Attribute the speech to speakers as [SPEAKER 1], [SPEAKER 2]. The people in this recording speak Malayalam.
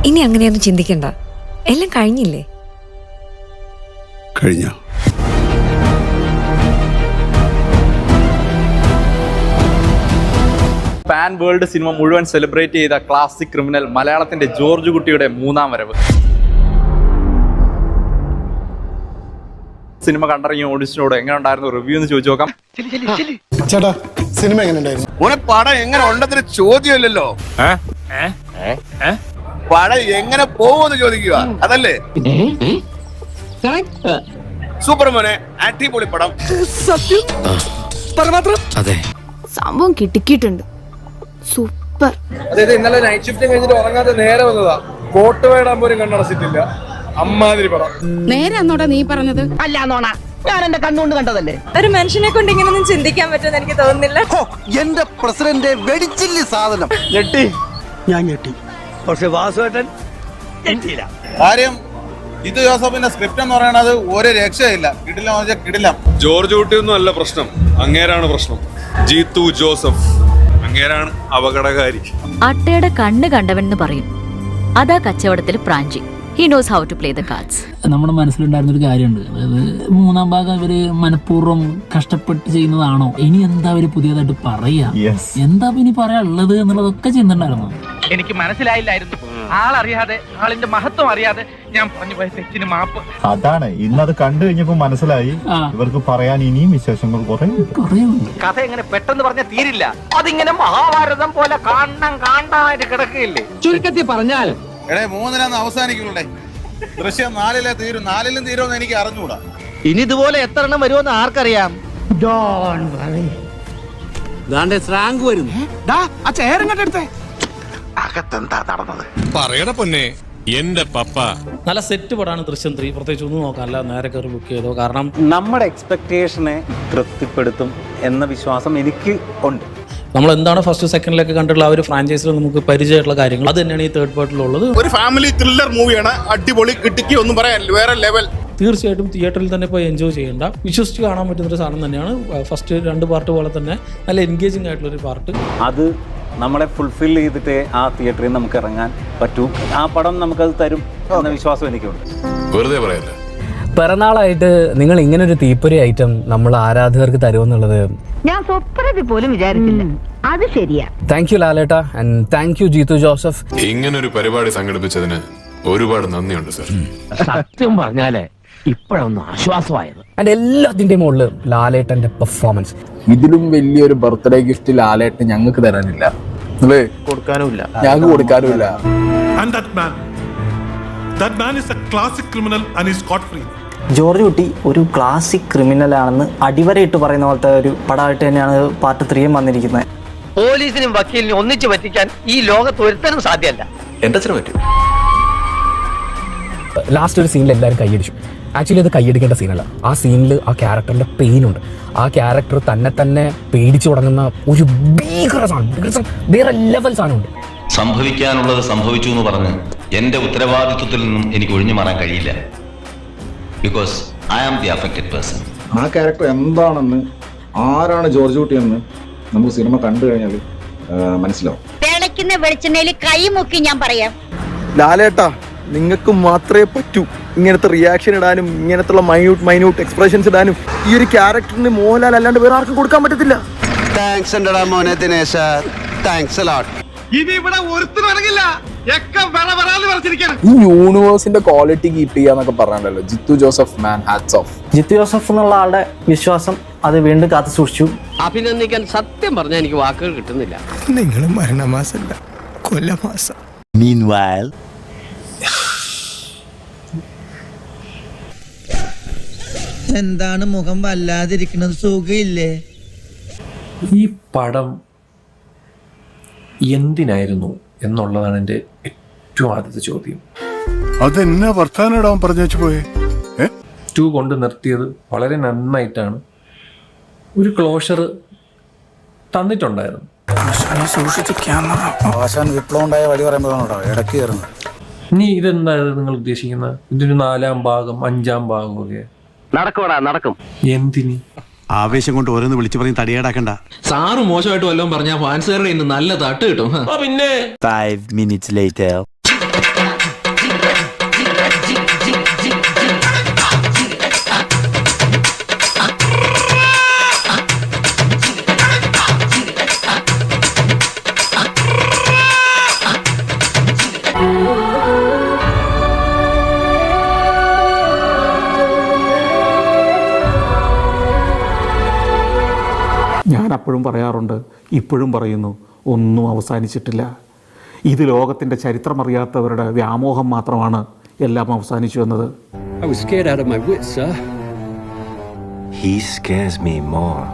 [SPEAKER 1] ഇനി അങ്ങനെയൊന്നും ചിന്തിക്കണ്ട, എല്ലാം കഴിഞ്ഞില്ലേ?
[SPEAKER 2] കഴിഞ്ഞ
[SPEAKER 3] പാൻ വേൾഡ് സിനിമ മുഴുവൻ സെലിബ്രേറ്റ് ചെയ്ത ക്ലാസിക് ക്രിമിനൽ മലയാളത്തിന്റെ ജോർജ് കുട്ടിയുടെ മൂന്നാം വരവ്. സിനിമ കണ്ടിറങ്ങിയ ഓഡിയൻസിനോട് എങ്ങനെ ഉണ്ടായിരുന്നു റിവ്യൂ എന്ന് ചോദിച്ചു നോക്കാം.
[SPEAKER 4] ചേട്ടാ സിനിമ എങ്ങനെ ഉണ്ടായിരുന്നു?
[SPEAKER 2] പടം എങ്ങനെ ഉണ്ടെന്നൊരു ചോദ്യമില്ലല്ലോ. പടം എങ്ങനെ പോകുമെന്ന് ചോദിക്കുക, അതല്ലേ? സൂപ്പർ മോനെ, അടിപൊളി പടം.
[SPEAKER 5] അതെ, സംഭവം കിട്ടിക്കിട്ടുണ്ട്. സൂപ്പർ.
[SPEAKER 6] അതായത് ഇന്നലെ നൈറ്റ് ഷിഫ്റ്റ് കഴിഞ്ഞിട്ട് ഉറങ്ങാതെ നേരെ വന്നതാ. കോട്ട് വേടാൻ പോലും കണ്ണടച്ചിട്ടില്ല. അമ്മാതിരി പടം.
[SPEAKER 5] നേരെ അന്നോടാ നീ പറഞ്ഞത്?
[SPEAKER 7] അല്ല നോണ, ഞാൻ എന്റെ കണ്ണുകൊണ്ട് കണ്ടതല്ലേ.
[SPEAKER 1] ഒരു മനുഷ്യനെ കൊണ്ട് ഇങ്ങനൊന്നും ചിന്തിക്കാൻ പറ്റുമെന്ന് എനിക്ക് തോന്നുന്നില്ല.
[SPEAKER 4] എന്റെ പ്രസിഡന്റ് വെടിച്ചില്ല സാധനം.
[SPEAKER 6] ഞാൻ ഞെട്ടി. പക്ഷെ വാസുവേട്ടൻ ഞെട്ടിയില്ല.
[SPEAKER 2] കാര്യം ജിത്തു ജോസഫിന്റെ സ്ക്രിപ്റ്റ് എന്ന് പറയുന്നത് ഒരു രക്ഷയില്ല. കിടില്ല.
[SPEAKER 8] ജോർജ് കുട്ടിയൊന്നും അല്ല പ്രശ്നം, അങ്ങേരാണ് പ്രശ്നം. ജിത്തു ജോസഫ് അങ്ങേരാണ് അപകടകാരി.
[SPEAKER 9] അട്ടയുടെ കണ്ണ് കണ്ടവൻ പറയും, അതാ കച്ചവടത്തിൽ Pranchi. He knows how to play the cards.
[SPEAKER 10] നമ്മുടെ മനസ്സിലുണ്ടായിരുന്നൊരു കാര്യമുണ്ട്. അതായത് മൂന്നാം ഭാഗം അവര് മനഃപൂർവ്വം കഷ്ടപ്പെട്ട് ചെയ്യുന്നതാണോ, ഇനി എന്താ അവര് പുതിയതായിട്ട് പറയാ, എന്താ ഇനി പറയാനുള്ളത് എന്നുള്ളതൊക്കെ ചെയ്യുന്നുണ്ടായിരുന്നു.
[SPEAKER 7] എനിക്ക് മനസ്സിലായില്ലായിരുന്നു. ആളറിയാതെ, ആളിന്റെ മഹത്വം അറിയാതെ ഞാൻ പറഞ്ഞു പോയ തെറ്റിന് മാപ്പ്.
[SPEAKER 11] അതാണ് ഇന്നത് കണ്ടു കഴിഞ്ഞപ്പോ മനസ്സിലായി, ഇവർക്ക് പറയാൻ ഇനിയും വിശേഷങ്ങൾ കുറെ ഉണ്ട്.
[SPEAKER 7] കഥ എങ്ങനെ പെട്ടെന്ന് പറഞ്ഞാൽ തീരില്ല. അതിങ്ങനെ മഹാഭാരതം പോലെ കാണാനായിട്ട് കിടക്കുകയില്ലേ. ചുരുക്കത്തിൽ പറഞ്ഞാൽ
[SPEAKER 2] 3 അവസാനിക്കുള്ളേ. ദൃശ്യം 4 തീരും. 4 തീരുമെന്ന് എനിക്ക് അറിഞ്ഞൂടാ.
[SPEAKER 7] ഇനി ഇതുപോലെ എത്ര എണ്ണം വരുമെന്ന് ആർക്കറിയാം.
[SPEAKER 2] അകത്തെന്താ നടന്നത്?
[SPEAKER 8] പറയണ പൊന്നെ, എന്റെ പപ്പ.
[SPEAKER 10] നല്ല സെറ്റ് പടാണ് ദൃശ്യം 3. പ്രത്യേകിച്ച് ഒന്നും നോക്കാനല്ല, നേരെ കയറി ബുക്ക് ചെയ്തോ. കാരണം
[SPEAKER 3] നമ്മുടെ എക്സ്പെക്ടേഷനെ തൃപ്തിപ്പെടുത്തും എന്ന വിശ്വാസം എനിക്ക് ഉണ്ട്.
[SPEAKER 10] നമ്മൾ എന്താണ് ഫസ്റ്റ് സെക്കൻഡിലൊക്കെ കണ്ടിട്ടുള്ള ആ ഒരു ഫ്രാഞ്ചൈസിൽ നമുക്ക് പരിചയമായിട്ടുള്ള കാര്യങ്ങൾ അത് തന്നെയാണ് ഈ തേർഡ് പാർട്ടിലുള്ളത്.
[SPEAKER 2] ഒരു ഫാമിലി ത്രില്ലർ മൂവിയാണ്. അടിപൊളി, കിട്ടിക്ക് ഒന്നും പറയാൻ, വേറെ ലെവൽ.
[SPEAKER 10] തീർച്ചയായിട്ടും തിയേറ്ററിൽ തന്നെ പോയി എൻജോയ് ചെയ്യേണ്ട, വിശ്വസിച്ച് കാണാൻ പറ്റുന്നൊരു സാധനം തന്നെയാണ്. ഫസ്റ്റ് 2 പാർട്ട് പോലെ തന്നെ നല്ല എൻഗേജിങ് ആയിട്ടുള്ളൊരു പാർട്ട്.
[SPEAKER 3] അത് നമ്മളെ ഫുൾഫിൽ ചെയ്തിട്ട് ആ തിയേറ്ററിൽ നമുക്ക് ഇറങ്ങാൻ പറ്റൂ. ആ പടം നമുക്കത് തരും എന്ന വിശ്വാസം എനിക്കുണ്ട്.
[SPEAKER 8] വെറുതെ പറയല്ല.
[SPEAKER 10] പിറന്നാളായിട്ട് നിങ്ങൾ ഇങ്ങനൊരു തീപ്പൊരി ഐറ്റം നമ്മൾ ആരാധകർക്ക് തരുമെന്നുള്ളത്
[SPEAKER 7] ഞാൻ സ്വപ്നത്തിൽ പോലും വിചാരിച്ചില്ല. അത് ശരിയാ.
[SPEAKER 10] താങ്ക് യു ലാലേട്ട, and thank you Jithu Joseph.
[SPEAKER 8] ഇങ്ങനൊരു പരിപാടി സംഘടിപ്പിച്ചതിന് ഒരുപാട് നന്ദിയുണ്ട് സർ.
[SPEAKER 7] സത്യം പറഞ്ഞാലേ ഇപ്പോഴൊന്നും ആശ്വാസമായത്.
[SPEAKER 10] ആൻഡ് എല്ലാത്തിന്റെയും മുകളിൽ ലാലേട്ടന്റെ പെർഫോമൻസ്.
[SPEAKER 11] ഇതിലും വലിയൊരു ബർത്ത്ഡേ ഗിഫ്റ്റ് ലാലേട്ട് ഞങ്ങൾക്ക് തരാനില്ല,
[SPEAKER 6] കൊടുക്കാനുമില്ല,
[SPEAKER 11] ഞങ്ങൾക്ക് കൊടുക്കാനുമില്ല.
[SPEAKER 7] ജോർജ് കുട്ടി ഒരു ക്ലാസിക് ക്രിമിനൽ ആണെന്ന് അടിവരയിട്ട് പറയുന്ന പോലത്തെ ഒരു പടമായിട്ട് തന്നെയാണ് പാർട്ട് 3 വന്നിരിക്കുന്നത്. പോലീസിനും വക്കീലിനും ഒന്നിച്ചു പറ്റിക്കാൻ ഈ ലോകത്ത് ഒരുത്തനും സാധ്യമല്ല.
[SPEAKER 8] എന്റെ അച്ഛനും പറ്റും.
[SPEAKER 10] ലാസ്റ്റ് ഒരു സീനിൽ എല്ലാവരും കൈയടിച്ചു. ആക്ച്വലി അത് കൈയടിക്കേണ്ട സീനല്ല. ആ സീനിൽ ആ ക്യാരക്ടറിന്റെ പെയിനുണ്ട്. ആ ക്യാരക്ടർ തന്നെ പേടിച്ചു തുടങ്ങുന്ന ഒരു ഭീകര സാധനം, വേറെ ലെവൽ സാധനമുണ്ട്.
[SPEAKER 12] സംഭവിക്കാനുള്ളത് സംഭവിച്ചു എന്ന് പറഞ്ഞ് എന്റെ ഉത്തരവാദിത്വത്തിൽ നിന്നും എനിക്ക് ഒഴിഞ്ഞു മാറാൻ കഴിയില്ല. Because I am the affected person.
[SPEAKER 11] ആ ക്യാരക്ടർ എന്താണെന്ന്, ആരാണ് ജോർജ് കുട്ടി എന്ന് നമുക്ക് സിനിമ കണ്ടു കഴിഞ്ഞാൽ മനസ്സിലാവും.
[SPEAKER 9] തിളയ്ക്കുന്ന വെളിച്ചെണ്ണയിൽ കൈ മുക്കി ഞാൻ പറയാം,
[SPEAKER 4] ലാലേട്ടാ നിങ്ങൾക്ക് മാത്രമേ പറ്റൂ ഇങ്ങനത്തെ റിയാക്ഷൻ ഇടാനും ഇങ്ങനത്തുള്ള മൈന്യൂട്ട് എക്സ്പ്രഷൻസ് ഇടാനും. ഈ ഒരു ക്യാരക്ടറിന് മോഹൻലാൽ അല്ലാണ്ട് വേറെ ആർക്കും കൊടുക്കാൻ പറ്റത്തില്ല.
[SPEAKER 6] താങ്ക്സ് ഉണ്ടടാ മോനെ ദിനേശ, താങ്ക്സ് എ ലോട്ട്.
[SPEAKER 7] ഇനി ഇവിടെ ഒരുത്തരും ഇറങ്ങില്ല.
[SPEAKER 11] ഈ യൂണിവേഴ്സിന്റെ ക്വാളിറ്റി കീപ്പ് ചെയ്യാന്നൊക്കെ പറഞ്ഞല്ലോ ജിത്തു ജോസഫ്. മാൻ, ഹാറ്റ്സ് ഓഫ്.
[SPEAKER 7] ജിത്തു ജോസഫ് എന്നുള്ള ആളുടെ വിശ്വാസം അത് വീണ്ടും കാത്തു സൂക്ഷിച്ചു. അഭിനന്ദിക്കാൻ സത്യം പറഞ്ഞാൽ എനിക്ക് വാക്കുകൾ കിട്ടുന്നില്ല.
[SPEAKER 4] നിങ്ങൾ മരണമാസല്ല, കൊല്ലമാസം.
[SPEAKER 7] എന്താണ് മുഖം വല്ലാതിരിക്കുന്നത്, സുഖയില്ലേ?
[SPEAKER 10] ഈ പടം എന്തിനായിരുന്നു എന്നുള്ളതാണ് എൻ്റെ ഏറ്റവും ആദ്യത്തെ ചോദ്യം.
[SPEAKER 2] അതെന്നാ വർത്താനം പറഞ്ഞു പോയേ.
[SPEAKER 10] 2 കൊണ്ട് നിർത്തിയത് വളരെ നന്നായിട്ടാണ്. ഒരു ക്ലോഷർ തന്നിട്ടുണ്ടായിരുന്നു.
[SPEAKER 4] വിപ്ലവം ഉണ്ടായ വഴി പറയുമ്പോഴാണോ ഇടയ്ക്ക് കയറുന്നത്.
[SPEAKER 10] ഇനി ഇതെന്തായത് നിങ്ങൾ ഉദ്ദേശിക്കുന്നത്? ഇതൊരു 4ാം ഭാഗം 5ാം ഭാഗം ഒക്കെ
[SPEAKER 7] നടക്കും.
[SPEAKER 10] എന്തിന്?
[SPEAKER 6] ആവേശം കൊണ്ട് ഓരോന്ന് വിളിച്ചു പറഞ്ഞ് തടിയേടാക്കണ്ട.
[SPEAKER 5] സാറ് മോശമായിട്ട് വല്ലതും പറഞ്ഞാൽ ഫാൻസുകാരുടെ ഇന്ന് നല്ല തട്ട് കിട്ടും. പിന്നെ
[SPEAKER 6] 5 minutes later.
[SPEAKER 11] ഞാൻ അപ്പോഴും പറയാറുണ്ട്, ഇപ്പോഴും പറയുന്നു, ഒന്നും അവസാനിച്ചിട്ടില്ല. ഇത് ലോകത്തിൻ്റെ ചരിത്രമറിയാത്തവരുടെ വ്യാമോഹം മാത്രമാണ് എല്ലാം അവസാനിച്ചു എന്നത്.
[SPEAKER 12] He scares me more.